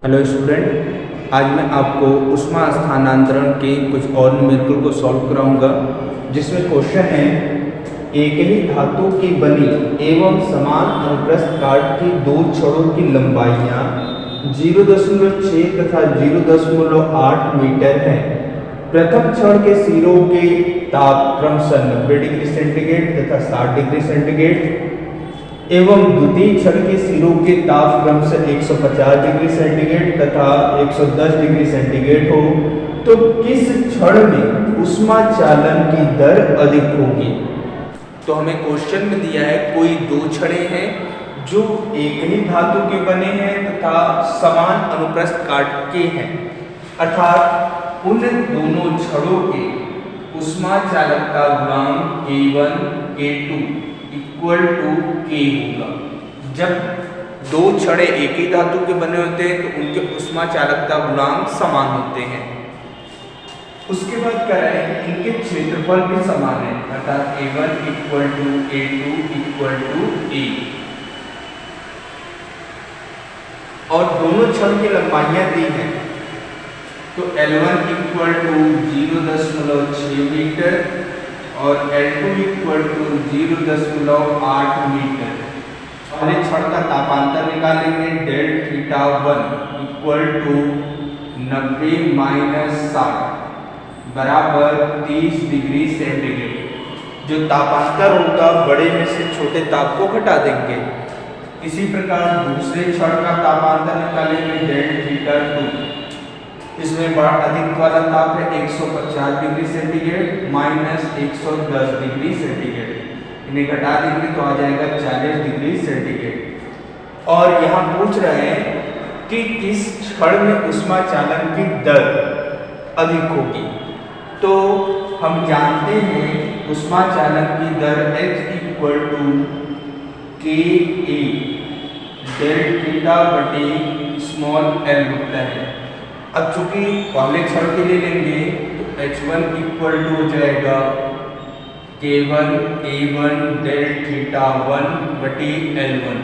Hello student, आज मैं आपको ऊष्मा स्थानांतरण के कुछ और न्यूमेरिकल को सॉल्व कराऊंगा, जिसमें क्वेश्चन है एक ही धातु की बनी एवं समान अनुप्रस्थ काट की दो छड़ों की लंबाइयां 0.6 तथा 0.8 मीटर है। प्रथम छड़ के सिरों के ताप क्रमशः 90 डिग्री सेंटीग्रेड तथा 60 डिग्री सेंटीग्रेड एवं द्वितीय छड़ के सिरों के ताप क्रमशः 150 डिग्री सेंटीग्रेड तथा 110 डिग्री सेंटीग्रेड हो, तो किस छड़ में ऊष्मा चालन की दर अधिक होगी। तो हमें क्वेश्चन में दिया है कोई दो छड़े हैं जो एक ही धातु के बने हैं तथा समान अनुप्रस्थ काट के हैं, अर्थात उन दोनों छड़ों के ऊष्मा चालकता गुणांक K1 K2 equal to K होगा। जब दो छड़े एक ही धातु के बने होते हैं तो उनके ऊष्मा चालकता गुणांक समान होते हैं। उसके बाद क्या है कि इनके क्षेत्रफल भी समान है, अर्थात A1 equal to A2 equal to A, और दोनों छड़ की लंबाइयां दी हैं। तो L1 इक्वल टू 0.6 मीटर और L2 इक्वल टू 0.8 मीटर। पहले छड़ का तापांतर निकालेंगे, del theta 1 equal to 90 minus 60 बराबर 30 डिग्री सेंटीग्रेड। जो तापांतर होगा बड़े में से छोटे ताप को घटा देंगे। इसी प्रकार दूसरे छड़ का तापांतर निकालेंगे, डेल थीटा 2, इसमें बड़ा अधिक वाला ताप है 150 degree centigrade minus 110 degree centigrade. इन्हें घटा देंगे तो आ जाएगा 40 डिग्री सेंटीग्रेड। और यहाँ पूछ रहे हैं कि किस छड़ में ऊष्मा चालन की दर अधिक होगी। तो हम जानते हैं ऊष्मा चालन की दर H equal to K A del theta बटे स्मॉल l होता है। अब चूंकि पहले छड़ के लिए लेंगे तो H1 इक्वल टू हो जाएगा K1 A1 डेल थीटा 1 बटी L1।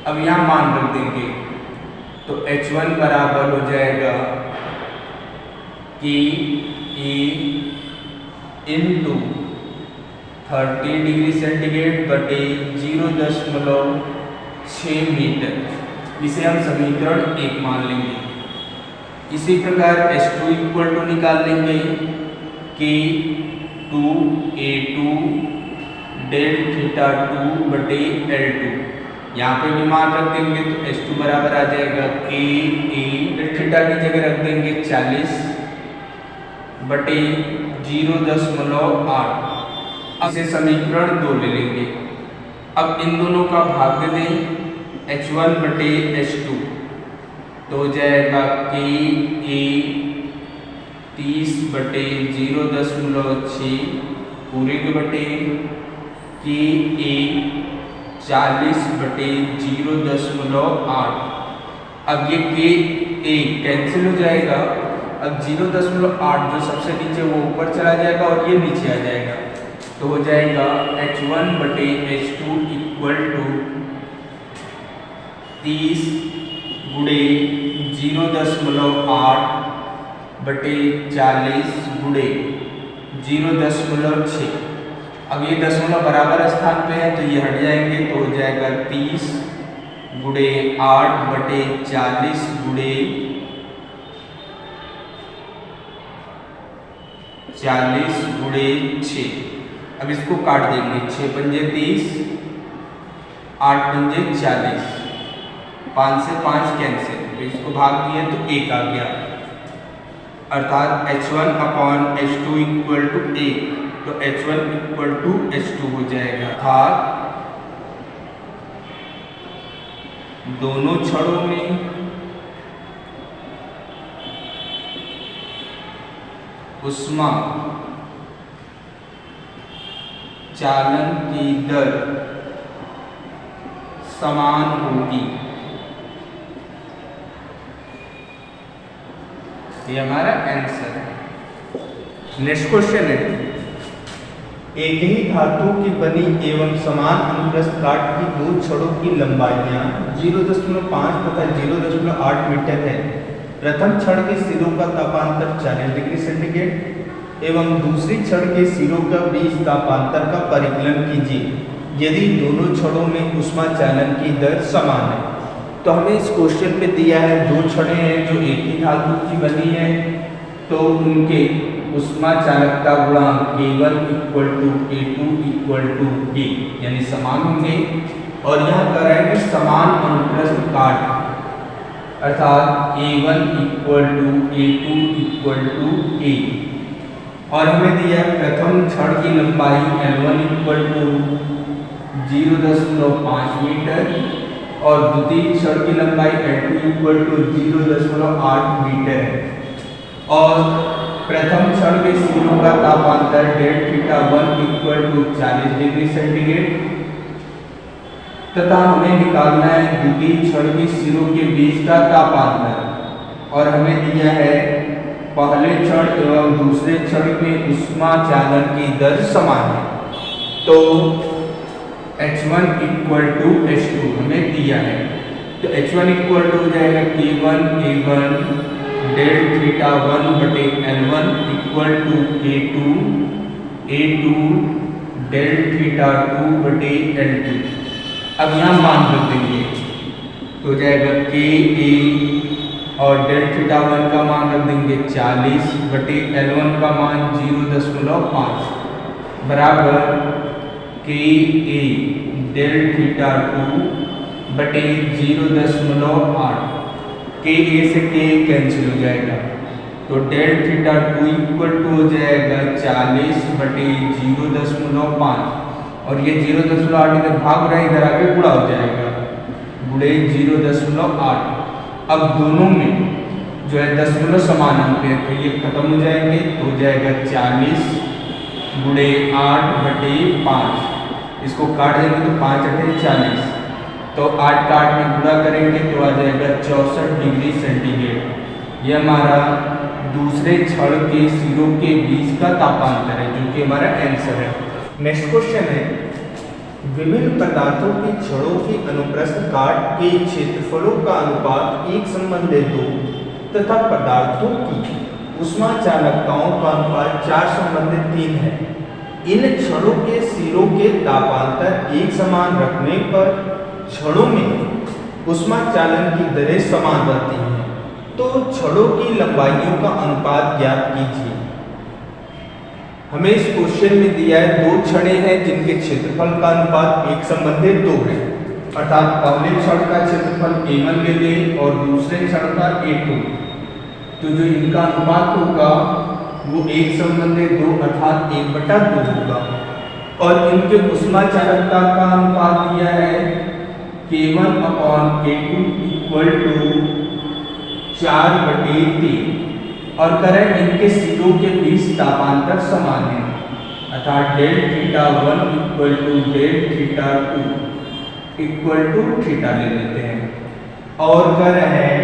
अब यहाँ मान रख देंगे तो H1 बराबर हो जाएगा K A into 30 degree centigrade बटे 0.6 मीटर। इसे हम समीकरण 1 मान लेंगे। इसी प्रकार H2 इक्वल टू निकाल लेंगे, K2 A2 डेल थीटा 2 बटे L2। यहाँ पे भी मान रख देंगे तो H2 बराबर आ जाएगा K A डेल थीटा की जगह रख देंगे 40 बटे 0.8। इसे समीकरण 2 ले लेंगे। अब इन दोनों का भाग दें H1 बटे H2 तो हो जाएगा K A 30 बटे 0.6 पूरे के बटे K A 40 बटे 0.8। अब ये K A कैंसिल हो जाएगा। अब 0.8 जो सबसे नीचे वो ऊपर चला जाएगा और ये नीचे आ जाएगा, तो हो जाएगा H1 बटे H2 इक्वल टू 30 गुणे 0.8 बटे 40 गुणे 0.6। अब ये दशमलव बराबर स्थान पे है तो ये हट जाएंगे, तो हो जाएगा 30 गुणे 8 बटे 40 गुणे 40 गुणे 6। अब इसको काट देंगे, 6 पंजे 30, 8 पंजे 40, 5 से 5 कैंसिल, तो इसको भाग दिए तो 1 आ गया, अर्थात H1 upon H2 equal to 1। तो H1 इक्वल टू H2 हो जाएगा, अर्थात दोनों छड़ों में ऊष्मा चालन की दर समान होगी। ये हमारा आंसर है। नेक्स्ट क्वेश्चन है एक ही धातु की बनी एवं समान अनुप्रस्थ काट की दो छड़ों की लंबाइयां 0.5 तथा 0.8 मीटर है। प्रथम छड़ के सिरों का तापांतर 40 डिग्री सेंटीग्रेड एवं दूसरी छड़ के सिरों का बीच तापांतर का परिकलन कीजिए यदि दोनों छड़ों में ऊष्मा चालन की दर समान है। तो हमें इस क्वेश्चन में दिया है दो छड़ें हैं जो एक ही धातु की बनी है, तो उनके ऊष्मा चालकता गुणांक K1 = K2 = K यानी समान होंगे। और यहाँ कर रहा है कि समान अनुप्रस्थ काट अर्थात A1 = A2 = A। और हमें दिया प्रथम छड़ की लंबाई L1 = 0.5 मीटर और द्वितीय छड़ की लंबाई L2 = 0.8 मीटर है। और प्रथम छड़ के सिरों का तापांतर Δθ1 = 40 डिग्री सेंटीग्रेड तथा हमें निकालना है द्वितीय छड़ के सिरों के बीच का तापांतर। और हमें दिया है पहले छड़ एवं दूसरे छड़ में ऊष्मा चालन की दर समान है, तो H1 = H2 हमें दिया है। तो H1 = हो जाएगा K1 A1 Δθ1 बटे L1 = K2 A2 Δθ2 बटे L2। अब यहाँ मान रख देंगे तो हो जाएगा K A और Δθ1 का मान रख देंगे 40 बटे L1 का मान 0.5 बराबर K A Δθ2 बटे 0.8। K A से K कैंसिल हो जाएगा तो Δθ2 = हो जाएगा 40 बटे 0.5 और ये 0.8 इधर भाग रहा है, इधर आके गुणा हो जाएगा गुणे 0.8। अब दोनों में जो है दशमलव समान अंक है तो ये खत्म हो जाएंगे तो हो जाएगा 40 गुणे 8 बटे 5। इसको काट देंगे तो 5 × 40 तो 8 का 8 में गुणा करेंगे तो आ जाएगा 64 डिग्री सेंटीग्रेड। ये हमारा दूसरे छड़ के सिरों के बीच का तापांतर है जो कि हमारा आंसर है। नेक्स्ट क्वेश्चन है विभिन्न पदार्थों की छड़ों की अनुप्रस्थ काट के क्षेत्रफलों का अनुपात 1:2 तथा पदार्थों की ऊष्मा चालकताओं का अनुपात 4:3 है। इन छड़ों के सिरों के तापांतर एक समान रखने पर छड़ों में ऊष्मा चालन की दरें समान रहती हैं, तो छड़ों की लंबाइयों का अनुपात ज्ञात कीजिए। हमें इस क्वेश्चन में दिया है दो छड़ें हैं जिनके क्षेत्रफल का अनुपात 1:2 है, अर्थात पहले छड़ का क्षेत्रफल A1 ले लें और दूसरे छड़ का A2, तो जो इनका अनुपात होगा वो 1:2 अर्थात 1/2 होगा। और इनके ऊष्मा चालकता का अनुपात दिया है K1/K2 = 4/3 और करें इनके सिरों के बीच तापांतर समान है, अर्थात Δθ1 = Δθ2 थीटा ले लेते हैं। और कर रहे हैं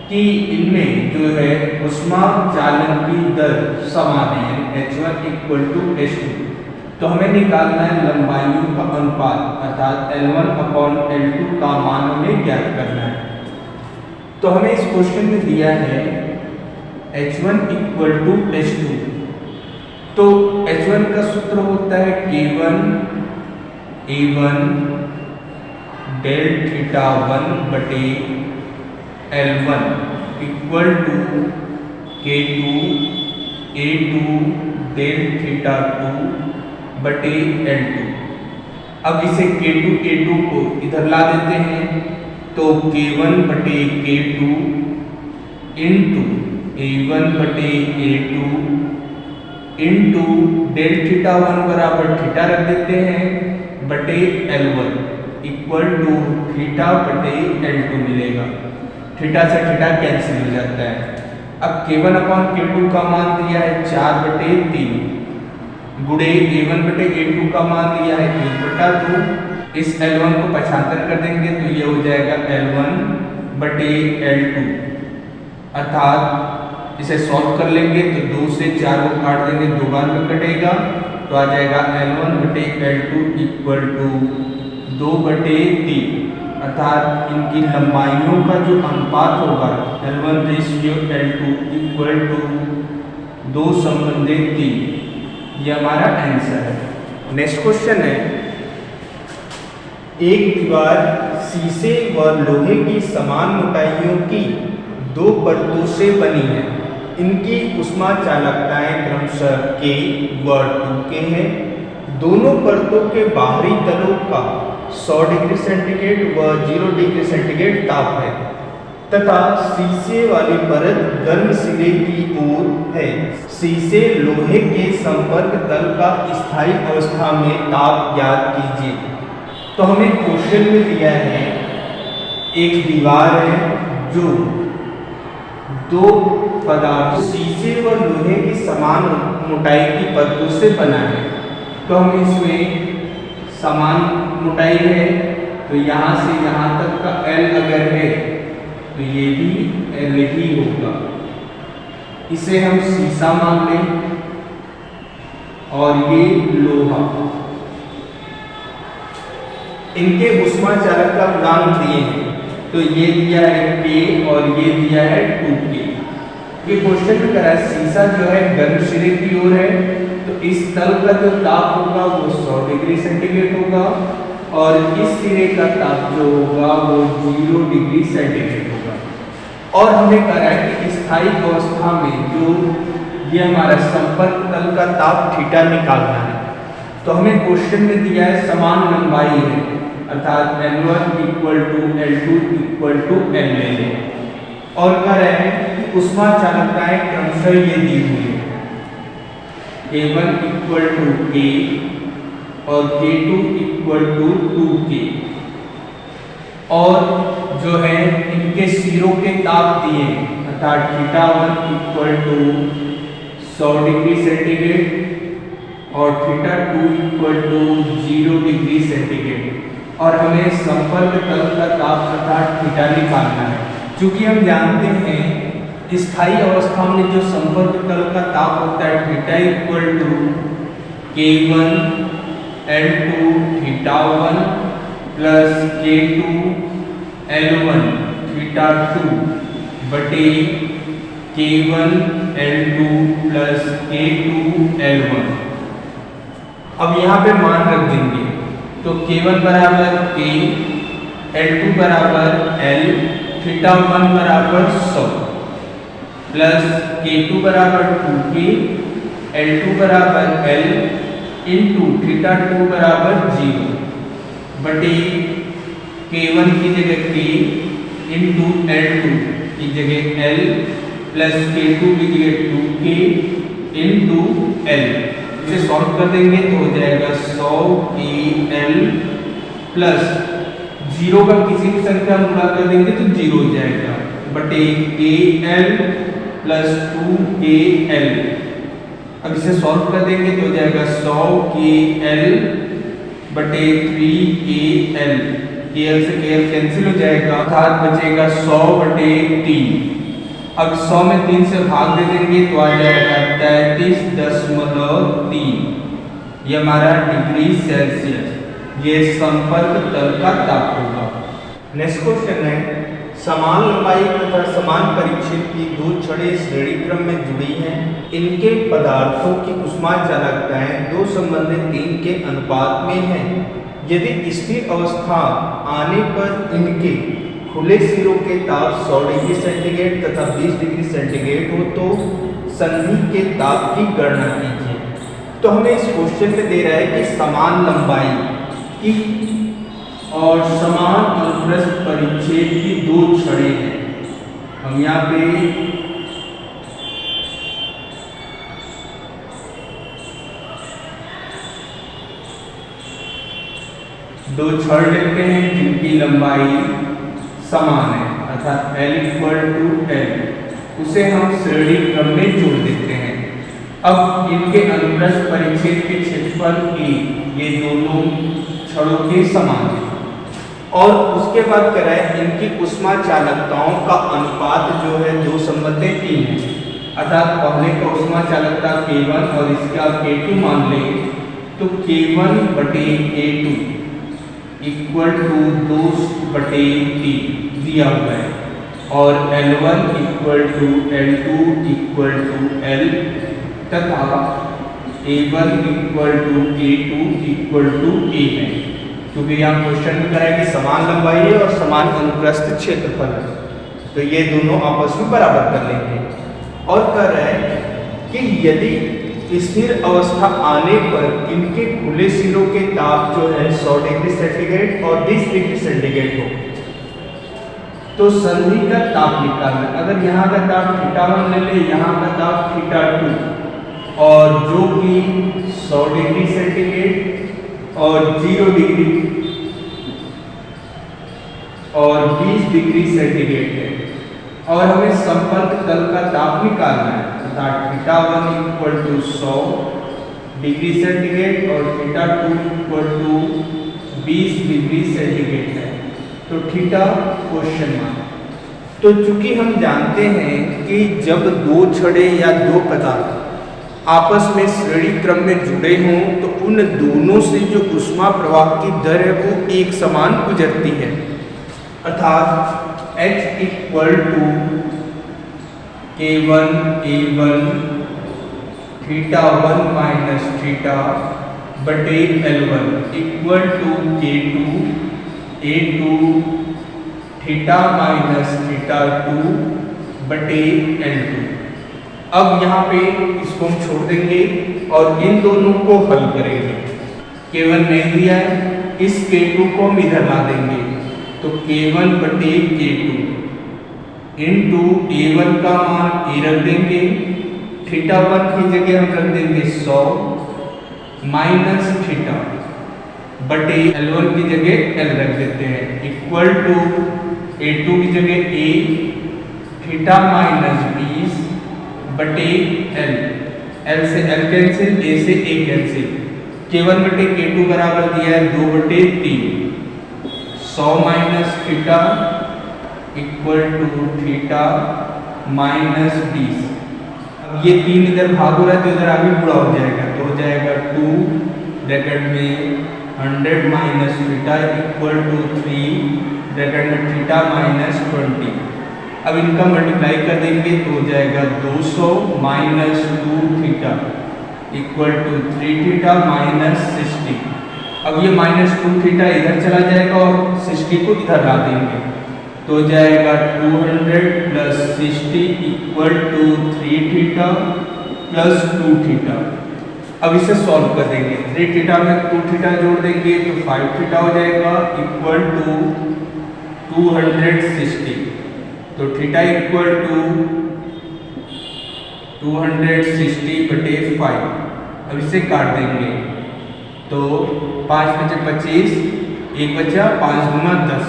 कि इनमें जो है ऊष्मा चालन की दर समान है, H1 = H2। तो हमें निकालना है लंबाइयों का अनुपात अर्थात L1/L2 का मान हमें ज्ञात करना है। तो हमें इस क्वेश्चन में दिया है H1 = H2, तो H1 का सूत्र होता है K1 A1 Δθ1 बटे L1 = K2 A2 Δθ2 बटे L2। अब इसे K2 A2 को इधर ला देते हैं तो K1 बटे K2 इंटू A1 बटे A2 इंटू Δθ1 बराबर थीटा रख देते हैं बटे L1 = थीटा बटे L2 मिलेगा। थीटा से थीटा कैंसिल हो जाता है। अब K1/K2 का मान दिया है 4/3 गुणे A1 बटे A2 का मान दिया है 1/2। इस L1 को पक्षांतर कर देंगे तो ये हो जाएगा L1 बटे L2 अर्थात इसे सॉल्व कर लेंगे तो 2 से 4 को काट देंगे, 2 बार में कटेगा तो आ जाएगा L1 बटे L2 इक्वल टू 2/3, अर्थात इनकी लंबाइयों का जो अनुपात होगा L1 ratio L2 equal to 2:3। ये हमारा आंसर है। नेक्स्ट क्वेश्चन है, एक दीवार शीशे व लोहे की समान मोटाइयों की 2 परतों से बनी है। इनकी ऊष्मा चालकताएं क्रमशः K व 2K हैं। दोनों परतों के बाहरी तलों का 100 डिग्री सेंटीग्रेड व 0 डिग्री सेंटीग्रेड ताप है तथा शीशे वाली परत गर्म सिरे की ओर है। शीशे लोहे के संपर्क तल का स्थायी अवस्था में ताप ज्ञात कीजिए। तो हमें क्वेश्चन में दिया है एक दीवार है जो 2 पदार्थ शीशे व लोहे की समान मोटाई की परतों से बना है। तो हम इसमें समान मोटाई है तो यहाँ से यहाँ तक का L अगर है तो ये भी L ही होगा। इसे हम शीशा मान लें और ये लोहा। इनके ऊष्मा चालकता गुणांक दिए हैं तो ये दिया है K और ये दिया है 2K। ये क्वेश्चन में करा है शीशा जो है गर्म सिरे की ओर है तो इस तल का जो ताप होगा वो 100 डिग्री सेंटीग्रेड होगा और इस सिरे का ताप जो होगा वो 0 डिग्री सेंटीग्रेड होगा। और हमें करा है कि स्थायी अवस्था में जो ये हमारा संपर्क तल का ताप थीटा निकालना है। तो हमें क्वेश्चन में दिया है समान लंबाई है अर्थात L1 equal to L2 equal to L ले लें और कह रहे हैं कि ऊष्मा चालकताएं क्रमशः ये दी हुई है K1 इक्वल टू K और K2 इक्वल टू 2K और जो है इनके सिरों के ताप दिए अर्थात θ1 इक्वल टू 100 डिग्री सेंटीग्रेड और θ2 इक्वल टू 0 डिग्री सेंटीग्रेड और हमें संपर्क तल का ताप अर्थात थीटा निकालना है। क्योंकि हम जानते हैं स्थायी अवस्था में जो संपर्क तल का ताप होता है theta equal to K1 L2 θ1 plus K2 L1 θ2 बटे K1 L2 plus K2 L1। अब यहाँ पे मान रख देंगे तो K1 बराबर K, L2 बराबर L, θ1 बराबर 100 प्लस K2 बराबर 2K, L2 बराबर L इंटू θ2 बराबर 0 बटे K1 की जगह K इंटू L2 की जगह L प्लस K2 की जगह 2K इंटू L। इसे सॉल्व कर देंगे तो हो जाएगा 100KL प्लस 0 का किसी भी संख्या में गुणा कर देंगे तो 0 हो जाएगा बटे KL प्लस 2KL। अब इसे सॉल्व कर देंगे तो हो जाएगा 100KL बटे 3KL। KL से KL कैंसिल हो जाएगा अर्थात बचेगा 100 बटे 3। अब 100 में 3 से भाग दे देंगे तो आ जाएगा 33.3। ये हमारा डिग्री सेल्सियस ये संपर्क तल का ताप होगा। नेक्स्ट क्वेश्चन है समान लंबाई तथा समान परिच्छेद की 2 छड़ें श्रेणी क्रम में जुड़ी हैं। इनके पदार्थों की ऊष्मा चालकताएं 2 संबंधित 3 के अनुपात में हैं। यदि स्थिर अवस्था आने पर इनके खुले सिरों के ताप 100 डिग्री सेंटीग्रेड तथा 20 डिग्री सेंटीग्रेड हो तो संधि के ताप की गणना कीजिए। तो हमें इस क्वेश्चन में दे रहा है कि समान लंबाई की और समान अनुप्रस्थ परिच्छेद की 2 छड़ें हैं। हम यहाँ पे दो छड़ लेते हैं जिनकी लंबाई समान है अर्थात L इक्वल टू L, उसे हम श्रेणी क्रम में जोड़ देते हैं। अब इनके अनुप्रस्थ परिच्छेद के क्षेत्रफल A ये दोनों छड़ों के समान है और उसके बाद कराए इनकी ऊष्मा चालकताओं का अनुपात जो है 2 संबंधित 3 है। अर्थात पहले का ऊष्मा चालकता K1 और इसका K2 मान लें तो K1 बटे K2 इक्वल टू 2/3 दिया हुआ है और L1 equal to L2 equal to L तथा A1 equal to A2 equal to A है, क्योंकि यहाँ क्वेश्चन में कह रहा है कि समान लंबाई है और समान अनुप्रस्थ क्षेत्रफल है, तो ये दोनों आपस में बराबर कर लेंगे। और कह रहा है कि यदि स्थिर अवस्था आने पर इनके खुले सिरों के ताप जो है 100 डिग्री सेंटीग्रेड और 20 डिग्री सेंटीग्रेड हो तो संधि का ताप निकालना। अगर यहाँ का ताप θ1 ले ले, यहाँ का ताप θ2 और जो कि 100 डिग्री सेंटीग्रेड और 0 डिग्री और 20 डिग्री सेंटीग्रेड है और हमें संपर्क तल का ताप निकालना है, अर्थात θ1 इक्वल टू 100 डिग्री सेंटीग्रेड और θ2 इक्वल टू 20 डिग्री सेंटीग्रेड है, तो थीटा क्वेश्चन मार्क। तो चूंकि हम जानते हैं कि जब दो छड़े या दो पदार्थ आपस में श्रेणी क्रम में जुड़े हों तो उन दोनों से जो ऊष्मा प्रवाह की दर है वो एक समान गुजरती है, अर्थात H equal to K1 A1 θ1 minus theta बटे L1 equal to K2 A2 theta minus θ2 बटे L2। अब यहाँ पे इसको हम छोड़ देंगे और इन दोनों को हल करेंगे। K1 नहीं दिया है, इस K2 को हम इधर ला देंगे तो K1 बटे K2 इंटू A1 का मान A रख देंगे, θ1 की जगह हम रख देंगे 100 माइनस थीटा बटे L1 की जगह L रख देते हैं इक्वल टू A2 की जगह A थीटा माइनस 20 बटे L, L से L कैंसिल, A से A कैंसिल, K1 बटे K2 बराबर दिया है 2/3 100 minus theta equal to theta minus 20। अब ये 3 इधर भाग हो रहा है तो इधर आगे पूरा हो जाएगा, तो हो जाएगा 2 ब्रैकेट में 100 minus theta equal to 3 bracket में थीटा माइनस 20। अब इनका मल्टीप्लाई कर देंगे तो हो जाएगा 200 minus 2 theta equal to 3 theta minus 60। अब ये माइनस 2 थीटा इधर चला जाएगा और 60 को इधर ला देंगे तो हो जाएगा 200 plus 60 equal to 3 theta plus 2 theta. अब इसे सॉल्व कर देंगे, 3 थीटा में 2 थीटा जोड़ देंगे तो 5 थीटा हो जाएगा इक्वल टू 260, तो थीटा इक्वल टू 260 बटे 5। अब इसे काट देंगे तो 5 बचे 25, 1 बचा 5 गुना 10,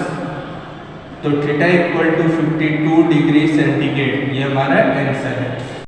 तो theta equal to 52 degree centigrade, ये हमारा आंसर है।